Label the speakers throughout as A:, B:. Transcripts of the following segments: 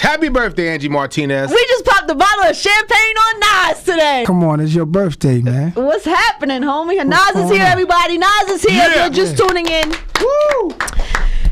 A: Happy birthday, Angie Martinez.
B: We just popped a bottle of champagne on Nas today.
C: Come on, it's your birthday, man.
B: What's happening, homie? Nas is here, everybody. Nas is here. If you're just tuning in. Woo!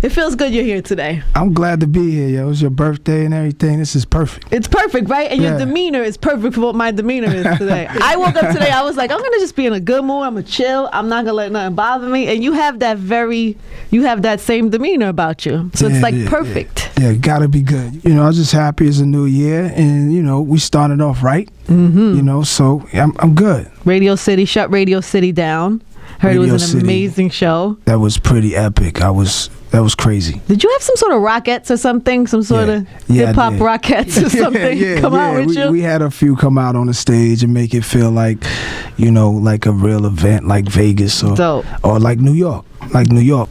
B: It feels good you're here today.
C: I'm glad to be here, yo. It's your birthday and everything. This is perfect.
B: It's perfect, right? And your demeanor is perfect for what my demeanor is today. I woke up today, I was like, I'm going to just be in a good mood. I'm going to chill. I'm not going to let nothing bother me. And you have that same demeanor about you. So it's like perfect.
C: Yeah, gotta be good. You know, I was just happy it's a new year. And, you know, we started off right. Mm-hmm. You know, so I'm good.
B: Radio City, shut Radio City down. Heard Radio it was an amazing show.
C: That was pretty epic. That was crazy.
B: Did you have some sort of Rockettes or something? Some sort of hip-hop Rockettes or something come out with you?
C: We had a few come out on the stage and make it feel like, you know, like a real event like Vegas or like New York.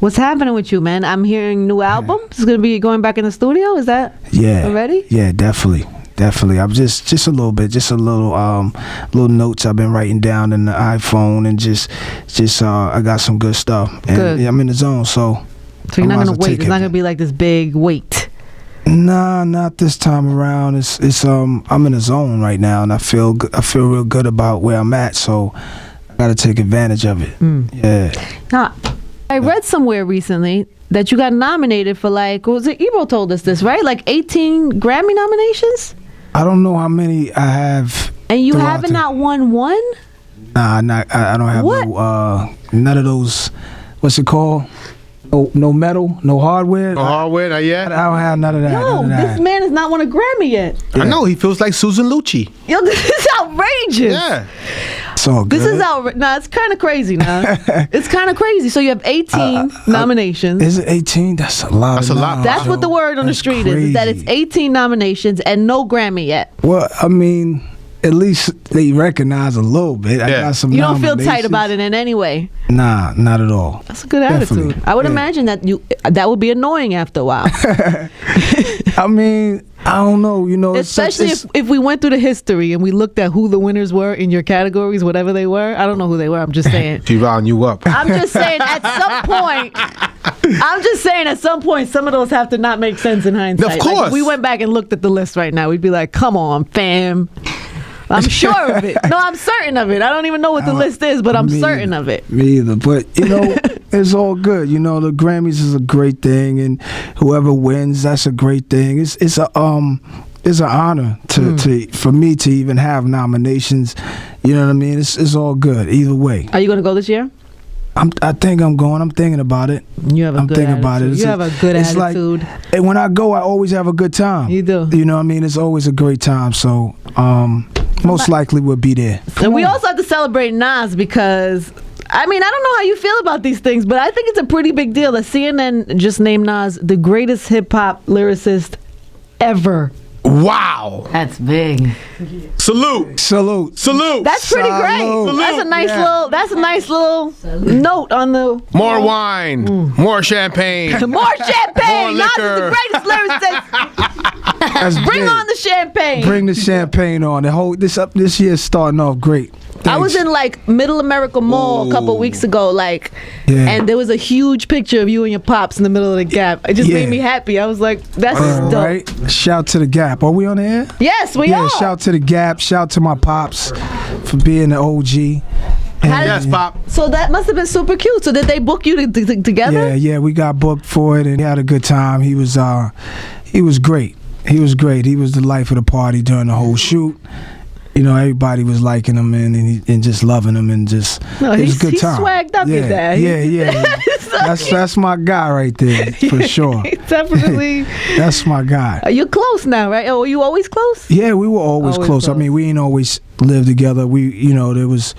B: What's happening with you, man? I'm hearing new album. It's going to be going back in the studio. Is that already?
C: Yeah, definitely. I'm just a little bit, little notes I've been writing down in the iPhone, and I got some good stuff. And I'm in the zone, so
B: you're not gonna wait. It's not gonna be like this big wait.
C: Nah, not this time around. It's I'm in the zone right now, and I feel real good about where I'm at. So I gotta take advantage of it. Yeah.
B: Now, I read somewhere recently that you got nominated for what was it? Ebro told us this, right? Like 18 Grammy nominations.
C: I don't know how many I have.
B: And you haven't not won one?
C: Nah, I don't have none of those. What's it called? No metal, no hardware.
A: No hardware, not yet.
C: I don't have none of that.
B: No, this man has not won a Grammy yet.
A: Yeah. I know, he feels like Susan Lucci.
B: Yo, this is outrageous.
A: Yeah.
C: It's all good.
B: This is it's kind of crazy now. It's kind of crazy. So you have 18 nominations.
C: Is it 18? That's a lot.
A: That's a lot.
B: That's what the word on the street is that it's 18 nominations and no Grammy yet.
C: Well, I mean, at least they recognize a little bit. I got some.
B: You don't feel tight about it in any way.
C: Nah, not at all.
B: That's a good attitude. I would imagine that would be annoying after a while.
C: I mean, I don't know. You know,
B: especially if we went through the history and we looked at who the winners were in your categories, whatever they were. I don't know who they were. I'm just saying.
A: She round you up.
B: I'm just saying at some point, some of those have to not make sense in hindsight.
A: Of course.
B: Like, if we went back and looked at the list right now, we'd be like, come on, fam. I'm sure of it. No, I'm certain of it. I don't even know what the list is, but I'm certain of it.
C: Me either. But, you know, it's all good. You know, the Grammys is a great thing, and whoever wins, that's a great thing. It's an honor for me to even have nominations. You know what I mean? It's all good either way.
B: Are you going to go this year?
C: I think I'm going. I'm thinking about it.
B: You have a good attitude. You have a good attitude.
C: And when I go, I always have a good time.
B: You do.
C: You know what I mean? It's always a great time. So most likely we'll be there.
B: And we also have to celebrate Nas because, I mean, I don't know how you feel about these things, but I think it's a pretty big deal that CNN just named Nas the greatest hip-hop lyricist ever.
A: Wow.
B: That's big.
A: Salute.
B: That's pretty great. Salute. That's a nice little note on the
A: more wine, more champagne.
B: More champagne.
A: More
B: Nas
A: liquor.
B: is the greatest lyricist. Bring on the champagne.
C: Bring the champagne on. This year's starting off great. Thanks.
B: I was in Middle America Mall a couple weeks ago, and there was a huge picture of you and your pops in the middle of the Gap. It just made me happy. I was like, that's dope.
C: Right. Shout to the Gap. Are we on the air?
B: Yes, we are.
C: Shout to the Gap. Shout to my pops for being the OG.
A: Yes, Pop.
B: So that must have been super cute. So did they book you together?
C: Yeah, we got booked for it and we had a good time. He was great. He was the life of the party during the whole shoot. You know, everybody was liking him and just loving him and just it was a good time.
B: He's swagged up in that.
C: Yeah. That's my guy right there for sure.
B: Definitely.
C: That's my guy.
B: You're close now, right? Oh, were you always close?
C: Yeah, we were always close. I mean, we ain't always lived together. There was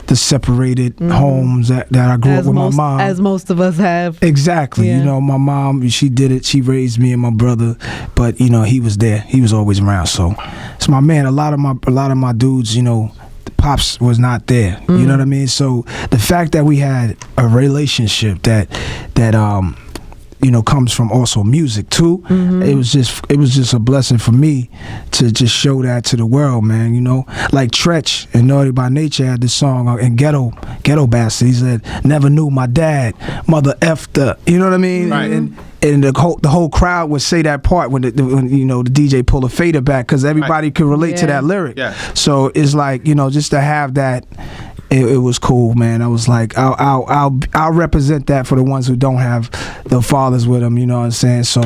C: the separated homes that I grew up with my mom.
B: As most of us have.
C: Exactly. Yeah. You know, my mom, she did it. She raised me and my brother, but you know, he was there. He was always around. So it's my man. A lot of my dudes, you know, the pops was not there. You know what I mean? So the fact that we had a relationship that comes from also music too.
B: Mm-hmm.
C: It was just a blessing for me to just show that to the world, man. Like Tretch and Naughty by Nature had this song in Ghetto Bastard. He said, "Never knew my dad, mother effed the," you know what I mean?
A: Right.
C: And the whole crowd would say that part when the DJ pull a fader back, because everybody could relate to that lyric.
A: Yeah.
C: So it's like, just to have that, it was cool, man. I was like, I'll represent that for the ones who don't have the fathers with them. You know what I'm saying? So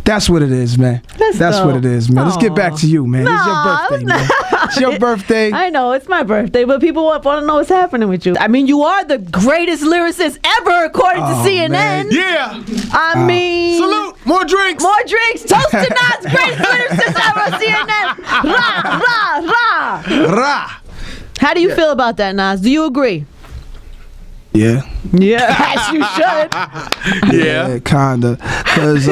C: that's what it is, man. That's what it is, man. Let's get back to you, man. It's your birthday, man. It's your birthday.
B: I know it's my birthday, but people want to know what's happening with you. I mean, you are the greatest lyricist ever, according to CNN.
C: Man.
A: Yeah.
B: I mean,
A: Salute. More drinks.
B: more drinks. Toast to Nas, greatest lyricist ever on CNN. Rah, rah, rah.
C: Rah.
B: How do you feel about that, Nas? Do you agree?
C: Yeah.
B: Yeah, as you should.
A: Yeah.
C: Kinda. Cause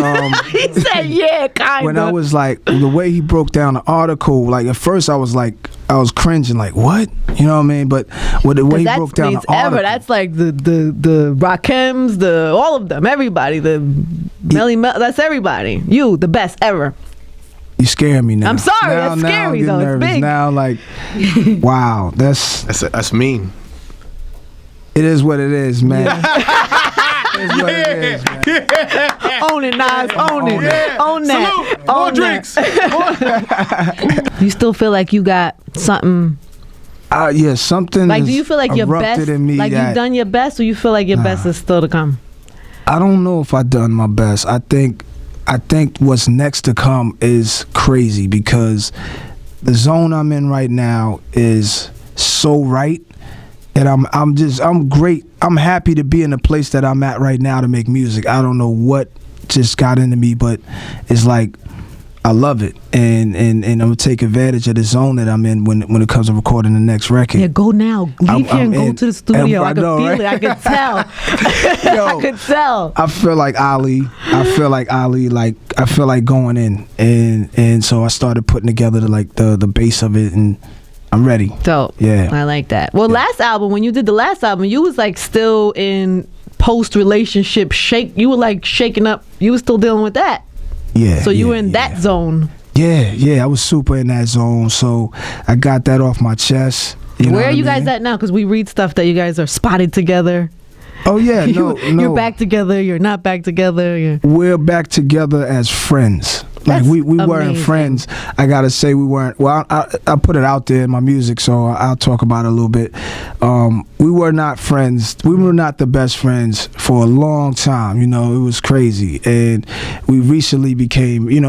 B: He said, "Yeah, kind
C: when I
B: of."
C: was like, the way he broke down the article, like at first I was cringing, like, what? You know what I mean? But with the way he broke down the article,
B: That's like the Rakims, all of them, everybody, that's everybody. You, the best ever.
C: you scare me now.
B: I'm sorry, that's
C: now
B: scary,
C: I'm getting
B: though. It's
C: nervous.
B: big.
C: Now, like, wow,
A: That's mean.
C: it is what it is, man. It is what it is, man.
B: Own it, Nas. Own it.
A: Yeah.
B: Own that.
A: Salute. More
B: Own
A: drinks.
B: that. You still feel like you got something?
C: Yeah, something.
B: Like, do you feel like your
C: erupted
B: best?
C: in me
B: Like
C: that,
B: you've done your best, or you feel like your best is still to come?
C: I don't know if I done my best. I think what's next to come is crazy, because the zone I'm in right now is so right. And I'm great. I'm happy to be in the place that I'm at right now to make music. I don't know what just got into me, but it's like I love it, and I'm gonna take advantage of the zone that I'm in when it comes to recording the next record.
B: Yeah, go now. Leave here and go to the studio. I could feel
C: right?
B: it. I could tell.
C: Yo,
B: I could tell.
C: I feel like Ali. Like I feel like going in, and so I started putting together the base of it, and I'm ready.
B: Dope.
C: Yeah.
B: I like that. Well, last album, when you did the last album, you was like still in post-relationship you were like shaking up. You were still dealing with that.
C: Yeah.
B: So you were in that zone.
C: Yeah, I was super in that zone. So I got that off my chest.
B: Where are you guys at now? Because we read stuff that you guys are spotted together.
C: Oh yeah, no.
B: You're back together. You're not back together.
C: We're back together as friends. Like we weren't
B: amazing.
C: friends. I gotta say we weren't. Well, I put it out there in my music, so I'll talk about it a little bit. We were not friends. We were not the best friends for a long time. It was crazy, and we recently became. We're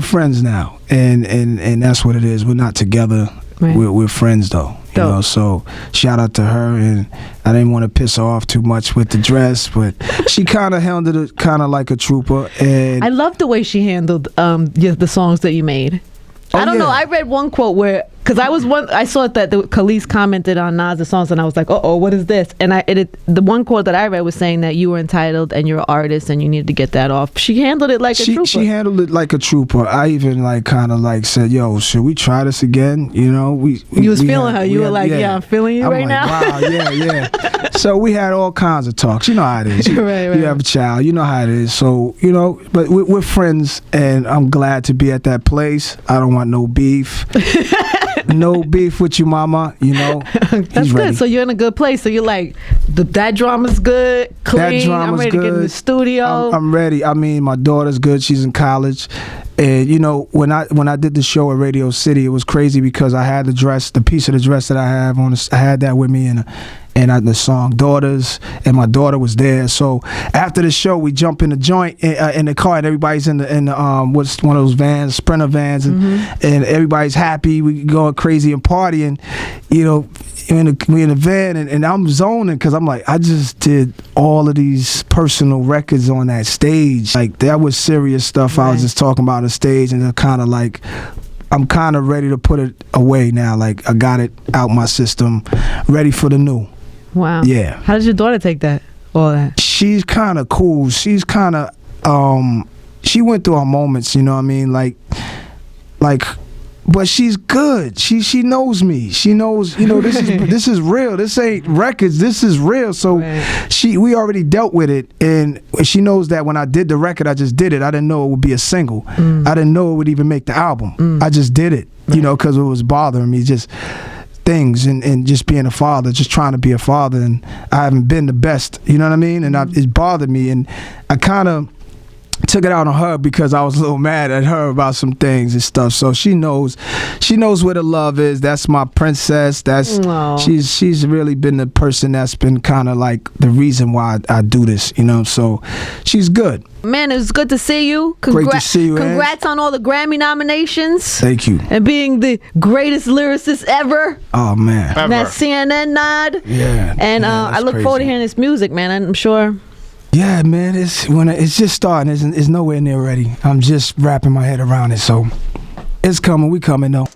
C: friends now, and that's what it is. We're not together.
B: Right.
C: We're friends though. So shout out to her, and I didn't want to piss her off too much with the dress, but she kind of handled it kind of like a trooper. And
B: I love the way she handled the songs that you made. I don't know. I read one quote where, because I saw that the Kelis commented on Nas the songs, and I was like, oh, what is this? And the one quote that I read was saying that you were entitled and you're an artist and you needed to get that off. She handled it like a trooper.
C: She handled it like a trooper. I even kind of said, yo, should we try this again? You was
B: feeling her. You were like, yeah, I'm feeling you right now.
C: Wow, yeah. So we had all kinds of talks. You know how it is.
B: Right.
C: You have a child. You know how it is. So, but we're friends, and I'm glad to be at that place. I don't want no beef. No beef with you, mama.
B: That's good. So you're in a good place. So you're like, that drama's good, clean. I'm ready to get in the studio.
C: I'm ready. I mean, my daughter's good. She's in college. And when I did the show at Radio City, it was crazy because I had the piece of the dress that I have on. I had that with me, and the song "Daughters," and my daughter was there. So after the show, we jump in the joint in the car, and everybody's in the what's one of those vans, Sprinter vans, and everybody's happy. We going crazy and partying, we in the van, and I'm zoning because I'm like, I just did all of these personal records on that stage. Like that was serious stuff. Right. I was just talking about on stage, and kind of like, I'm kind of ready to put it away now. Like I got it out my system, ready for the new.
B: Wow.
C: Yeah.
B: How does your daughter take that? All that?
C: She's kind of cool. She's kind of she went through her moments. You know what I mean? Like but she's good. She knows me. She knows, this is real. This ain't records. This is real. So we already dealt with it, and she knows that when I did the record, I just did it. I didn't know it would be a single. I didn't know it would even make the album. I just did it, because it was bothering me. Just things and just being a father, just trying to be a father, and I haven't been the best. You know what I mean? And it bothered me, and I kind of took it out on her because I was a little mad at her about some things and stuff. So she knows where the love is. That's my princess. She's really been the person that's been kind of like the reason why I do this, so she's good.
B: Man, it was good to see you.
C: Great to see you,
B: Congrats on all the Grammy nominations.
C: Thank you.
B: And being the greatest lyricist ever.
C: Oh, man.
B: And that CNN nod.
C: Yeah.
B: And I look forward to hearing this music, man. I'm sure.
C: Yeah, man, it's just starting. It's nowhere near ready. I'm just wrapping my head around it, so it's coming. We coming, though.